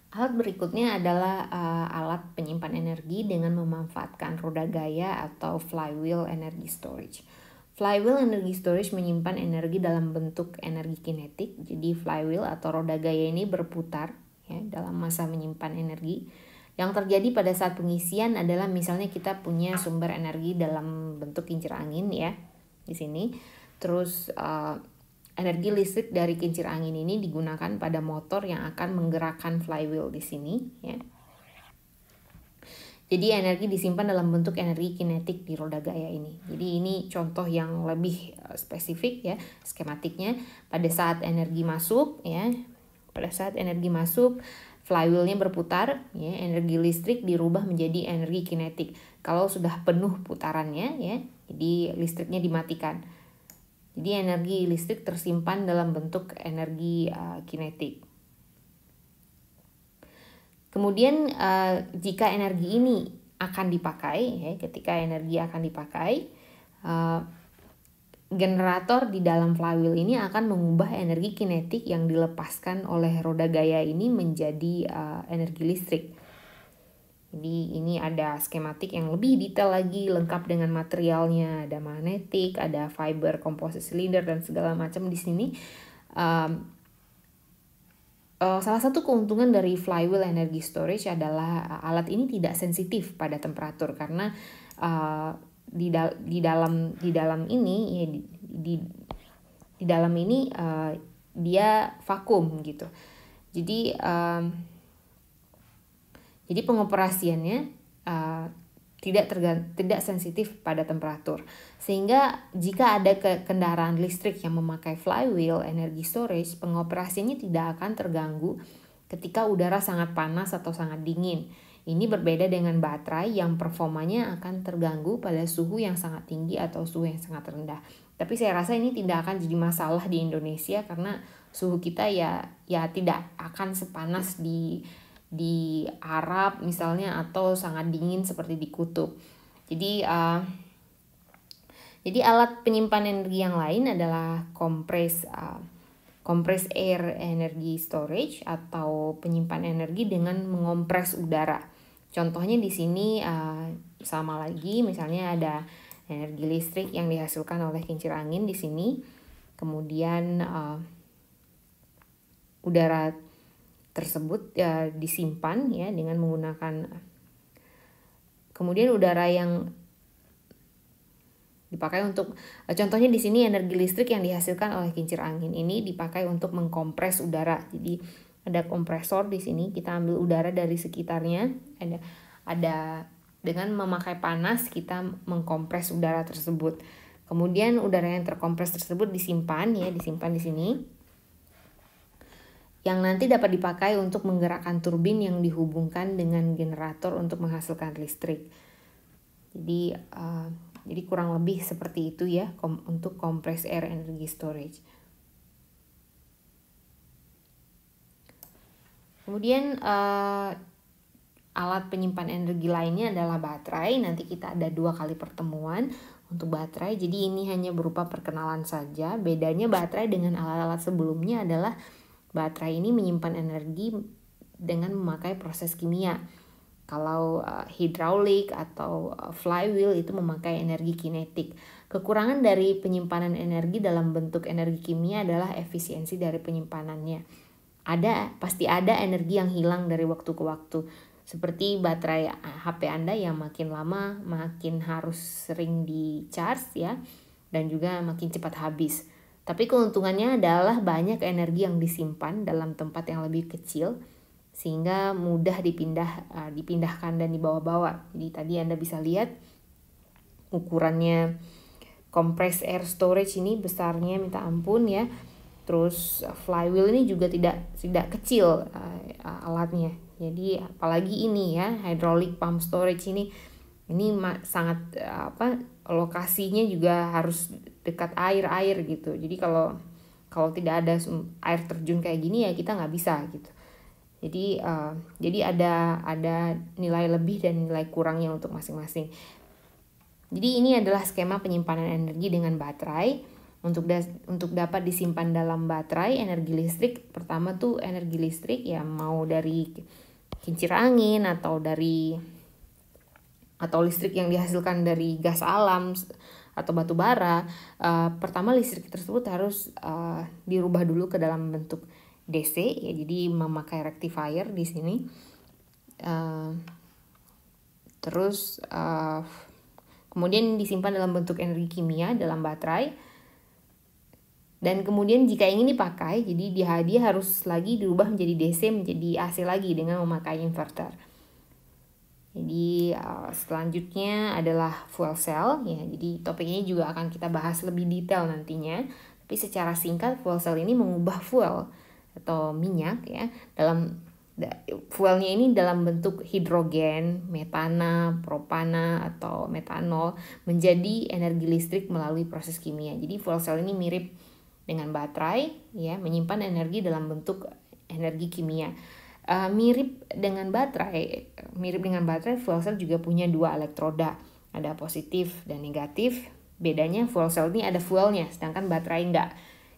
Alat berikutnya adalah alat penyimpan energi dengan memanfaatkan roda gaya atau flywheel energy storage. Flywheel energy storage menyimpan energi dalam bentuk energi kinetik. Jadi flywheel atau roda gaya ini berputar ya dalam masa menyimpan energi. Yang terjadi pada saat pengisian adalah misalnya kita punya sumber energi dalam bentuk kincir angin ya di sini. Terus energi listrik dari kincir angin ini digunakan pada motor yang akan menggerakkan flywheel di sini ya. Jadi energi disimpan dalam bentuk energi kinetik di roda gaya ini. Jadi ini contoh yang lebih spesifik ya skematiknya. Pada saat energi masuk ya, pada saat energi masuk flywheelnya berputar ya, energi listrik dirubah menjadi energi kinetik. Kalau sudah penuh putarannya ya, jadi listriknya dimatikan. Jadi energi listrik tersimpan dalam bentuk energi kinetik. Kemudian jika energi ini akan dipakai, ya, ketika energi akan dipakai, generator di dalam flywheel ini akan mengubah energi kinetik yang dilepaskan oleh roda gaya ini menjadi energi listrik. Jadi ini ada skematik yang lebih detail lagi, lengkap dengan materialnya, ada magnetik, ada fiber, composite cylinder dan segala macam di sini. Salah satu keuntungan dari flywheel energy storage adalah alat ini tidak sensitif pada temperatur karena di dalam ini ya di dalam ini dia vakum gitu. Jadi pengoperasiannya tidak sensitif pada temperatur. Sehingga jika ada kendaraan listrik yang memakai flywheel energy storage, pengoperasiannya tidak akan terganggu ketika udara sangat panas atau sangat dingin. Ini berbeda dengan baterai yang performanya akan terganggu pada suhu yang sangat tinggi atau suhu yang sangat rendah. Tapi saya rasa ini tidak akan jadi masalah di Indonesia karena suhu kita ya tidak akan sepanas di Arab misalnya atau sangat dingin seperti di kutub. Jadi alat penyimpan energi yang lain adalah compressed air energy storage atau penyimpan energi dengan mengompres udara. Contohnya di sini sama lagi, misalnya ada energi listrik yang dihasilkan oleh kincir angin di sini, kemudian udara tersebut disimpan ya dengan menggunakan, kemudian udara yang dipakai untuk, contohnya di sini energi listrik yang dihasilkan oleh kincir angin ini dipakai untuk mengkompres udara. Jadi ada kompresor di sini, kita ambil udara dari sekitarnya, ada dengan memakai panas kita mengkompres udara tersebut. Kemudian udara yang terkompres tersebut disimpan di sini, yang nanti dapat dipakai untuk menggerakkan turbin yang dihubungkan dengan generator untuk menghasilkan listrik. Jadi kurang lebih seperti itu ya untuk compressed air energy storage. Kemudian alat penyimpan energi lainnya adalah baterai. Nanti kita ada 2 kali pertemuan untuk baterai. Jadi ini hanya berupa perkenalan saja. Bedanya baterai dengan alat-alat sebelumnya adalah baterai ini menyimpan energi dengan memakai proses kimia. Kalau hidraulik atau flywheel itu memakai energi kinetik. Kekurangan dari penyimpanan energi dalam bentuk energi kimia adalah efisiensi dari penyimpanannya. Pasti ada energi yang hilang dari waktu ke waktu. Seperti baterai HP Anda yang makin lama makin harus sering di-charge ya, dan juga makin cepat habis. Tapi keuntungannya adalah banyak energi yang disimpan dalam tempat yang lebih kecil sehingga mudah dipindahkan dan dibawa-bawa. Jadi tadi Anda bisa lihat ukurannya compressed air storage ini besarnya minta ampun ya. Terus flywheel ini juga tidak kecil alatnya. Jadi apalagi ini ya hydraulic pump storage ini sangat lokasinya juga harus dekat air gitu. Jadi kalau tidak ada air terjun kayak gini ya kita nggak bisa gitu. Jadi ada nilai lebih dan nilai kurangnya untuk masing-masing. Jadi ini adalah skema penyimpanan energi dengan baterai. Untuk dapat disimpan dalam baterai, energi listrik pertama tuh energi listrik ya mau dari kincir angin atau listrik yang dihasilkan dari gas alam atau batu bara. Pertama listrik tersebut harus dirubah dulu ke dalam bentuk DC ya, jadi memakai rectifier di sini. Terus kemudian disimpan dalam bentuk energi kimia dalam baterai. Dan kemudian jika ingin dipakai, jadi dia harus lagi dirubah menjadi DC menjadi AC lagi dengan memakai inverter. Jadi selanjutnya adalah fuel cell ya. Jadi topik ini juga akan kita bahas lebih detail nantinya. Tapi secara singkat fuel cell ini mengubah fuel atau minyak ya fuelnya ini dalam bentuk hidrogen, metana, propana atau metanol menjadi energi listrik melalui proses kimia. Jadi fuel cell ini mirip dengan baterai ya, menyimpan energi dalam bentuk energi kimia. Mirip dengan baterai, fuel cell juga punya 2 elektroda, ada positif dan negatif. Bedanya fuel cell ini ada fuelnya, sedangkan baterai enggak.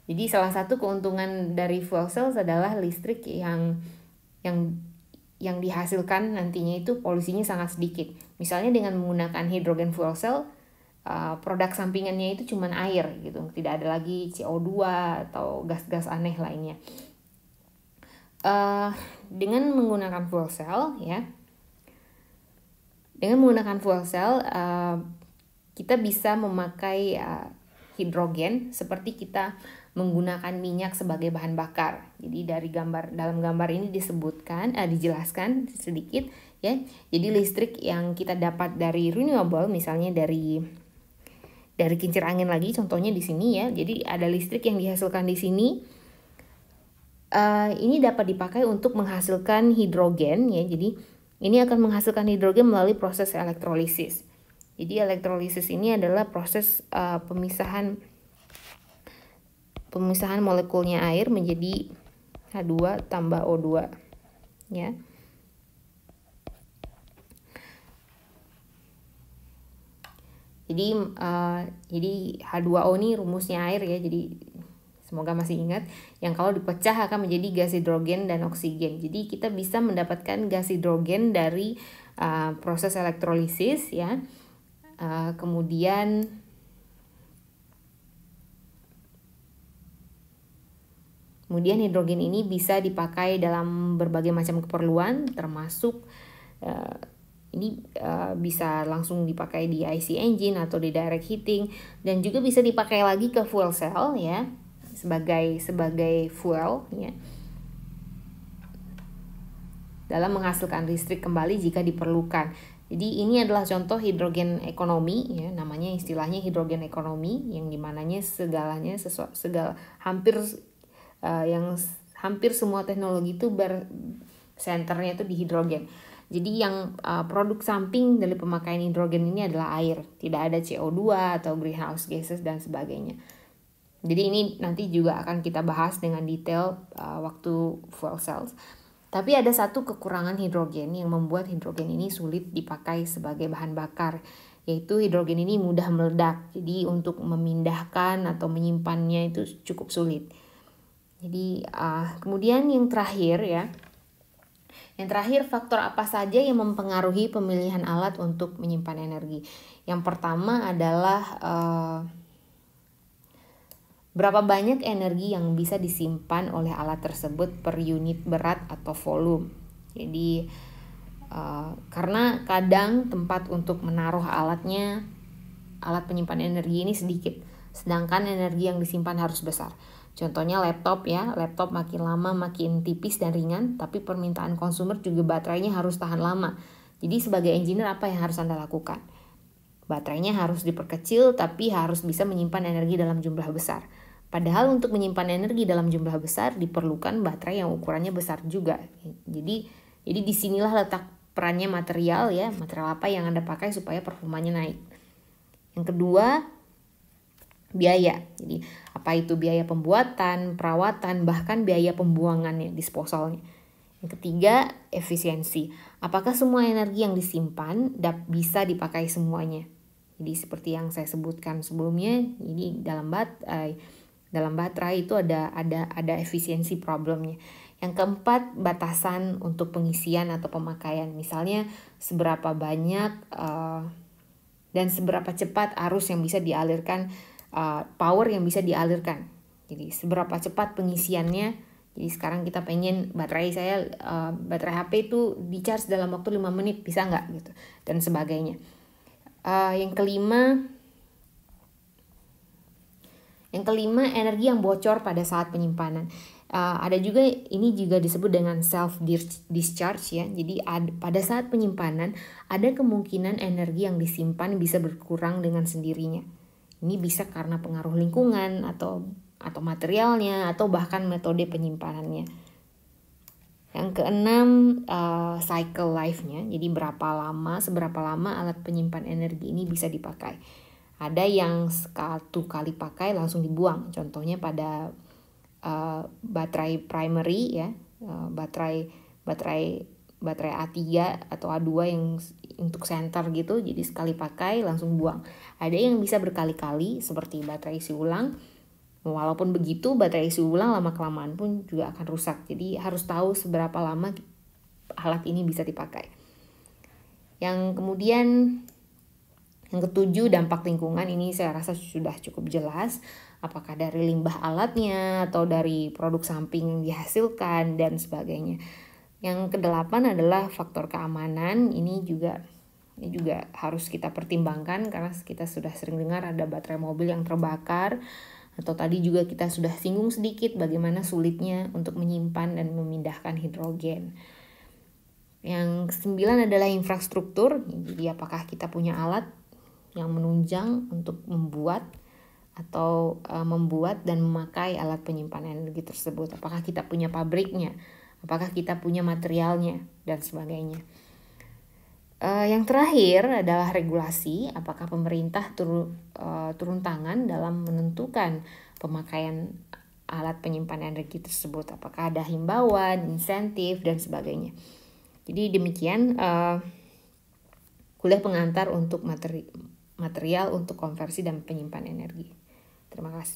Jadi salah satu keuntungan dari fuel cell adalah listrik yang dihasilkan nantinya itu polusinya sangat sedikit. Misalnya dengan menggunakan hidrogen fuel cell, produk sampingannya itu cuma air gitu, tidak ada lagi CO2 atau gas-gas aneh lainnya. Dengan menggunakan fuel cell ya, kita bisa memakai hidrogen seperti kita menggunakan minyak sebagai bahan bakar. Jadi dalam gambar ini dijelaskan sedikit ya. Jadi listrik yang kita dapat dari renewable, misalnya dari kincir angin lagi contohnya di sini ya. Jadi ada listrik yang dihasilkan di sini. Ini dapat dipakai untuk menghasilkan hidrogen ya. Jadi ini akan menghasilkan hidrogen melalui proses elektrolisis. Jadi elektrolisis ini adalah proses pemisahan molekulnya air menjadi H2 tambah O2 ya. Jadi H2O ini rumusnya air ya, jadi semoga masih ingat, yang kalau dipecah akan menjadi gas hidrogen dan oksigen. Jadi kita bisa mendapatkan gas hidrogen dari proses elektrolisis ya. Kemudian hidrogen ini bisa dipakai dalam berbagai macam keperluan, termasuk bisa langsung dipakai di IC engine atau di direct heating, dan juga bisa dipakai lagi ke fuel cell ya, sebagai fuel ya, dalam menghasilkan listrik kembali jika diperlukan. Jadi ini adalah contoh hidrogen ekonomi ya, namanya istilahnya hidrogen ekonomi, yang dimananya hampir semua teknologi itu senternya itu di hidrogen. Jadi yang produk samping dari pemakaian hidrogen ini adalah air, tidak ada CO2 atau greenhouse gases dan sebagainya. Jadi ini nanti juga akan kita bahas dengan detail waktu fuel cells. Tapi ada satu kekurangan hidrogen yang membuat hidrogen ini sulit dipakai sebagai bahan bakar, yaitu hidrogen ini mudah meledak. Jadi untuk memindahkan atau menyimpannya itu cukup sulit. Jadi kemudian yang terakhir faktor apa saja yang mempengaruhi pemilihan alat untuk menyimpan energi. Yang pertama adalah berapa banyak energi yang bisa disimpan oleh alat tersebut per unit berat atau volume. Jadi karena kadang tempat untuk menaruh alat penyimpan energi ini sedikit, sedangkan energi yang disimpan harus besar. Contohnya laptop ya, laptop makin lama makin tipis dan ringan, tapi permintaan konsumer juga baterainya harus tahan lama. Jadi sebagai engineer apa yang harus Anda lakukan? Baterainya harus diperkecil tapi harus bisa menyimpan energi dalam jumlah besar. Padahal untuk menyimpan energi dalam jumlah besar diperlukan baterai yang ukurannya besar juga. Jadi disinilah letak perannya material ya, material apa yang Anda pakai supaya performanya naik. Yang kedua, biaya. Jadi apa itu biaya pembuatan, perawatan, bahkan biaya pembuangannya, disposalnya. Yang ketiga, efisiensi. Apakah semua energi yang disimpan bisa dipakai semuanya? Jadi seperti yang saya sebutkan sebelumnya, ini dalam baterai itu ada efisiensi problemnya. Yang keempat, batasan untuk pengisian atau pemakaian. Misalnya seberapa banyak dan seberapa cepat arus yang bisa dialirkan, power yang bisa dialirkan. Jadi seberapa cepat pengisiannya. Jadi sekarang kita pengen baterai HP itu di-charge dalam waktu 5 menit, bisa nggak gitu, dan sebagainya. Yang kelima, energi yang bocor pada saat penyimpanan. Ada juga, ini juga disebut dengan self discharge ya. Jadi pada saat penyimpanan ada kemungkinan energi yang disimpan bisa berkurang dengan sendirinya. Ini bisa karena pengaruh lingkungan atau materialnya atau bahkan metode penyimpanannya. Yang keenam, cycle life-nya. Jadi seberapa lama alat penyimpan energi ini bisa dipakai. Ada yang satu kali pakai langsung dibuang. Contohnya pada baterai primary ya, baterai A3 atau A2 yang untuk center gitu, jadi sekali pakai langsung buang. Ada yang bisa berkali-kali seperti baterai isi ulang. Walaupun begitu, baterai isi ulang lama-kelamaan pun juga akan rusak. Jadi harus tahu seberapa lama alat ini bisa dipakai. Yang ketujuh, dampak lingkungan. Ini saya rasa sudah cukup jelas. Apakah dari limbah alatnya atau dari produk samping yang dihasilkan dan sebagainya. Yang kedelapan adalah faktor keamanan. Ini juga harus kita pertimbangkan karena kita sudah sering dengar ada baterai mobil yang terbakar. Atau tadi juga kita sudah singgung sedikit bagaimana sulitnya untuk menyimpan dan memindahkan hidrogen. Yang ke-9 adalah infrastruktur. Jadi apakah kita punya alat yang menunjang untuk membuat dan memakai alat penyimpanan energi tersebut. Apakah kita punya pabriknya, apakah kita punya materialnya, dan sebagainya. Yang terakhir adalah regulasi. Apakah pemerintah turun tangan dalam menentukan pemakaian alat penyimpan energi tersebut. Apakah ada himbauan, insentif, dan sebagainya. Jadi demikian kuliah pengantar untuk material untuk konversi dan penyimpan energi. Terima kasih.